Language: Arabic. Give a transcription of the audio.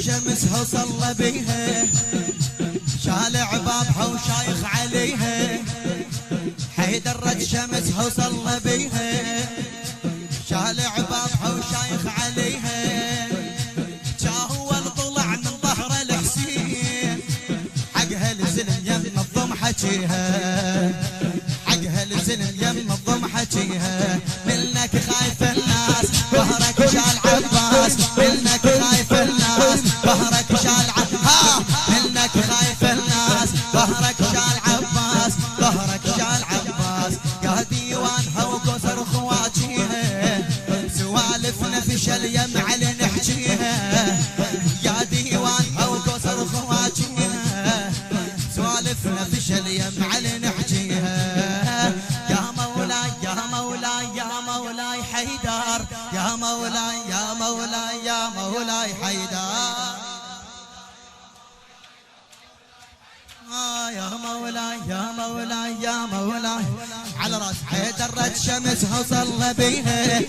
شمسها وصلى بيها، شالع بابها وشايخ عليها. حيدر رد شمسها وصلى بيها، شالع بابها وشايخ عليها. جاهول طلع من ظهر الحسين، حقها الزلم يم الضم حكيها، حقها الزلم يم الضم حكيها. منك خايف الناس ظهرك شال عباس، منك خايف الناس ظهرك شال عباس، منك خايف الناس ظهرك شال عباس، ظهرك شال عباس. يا ديوانها وكسر خواجيها، سوالفنا في شليم على نحكيها. يا ديوانها وكسر خواجيها، سوالفنا في شليم على نحكيها. يا مولاي يا مولاي يا مولاي حيدر، يا مولاي يا مولاي يا مولاي حيدر. يا مولاي يا مولاي يا مولاي على راس حيدر رد شمسها وصلى بيها.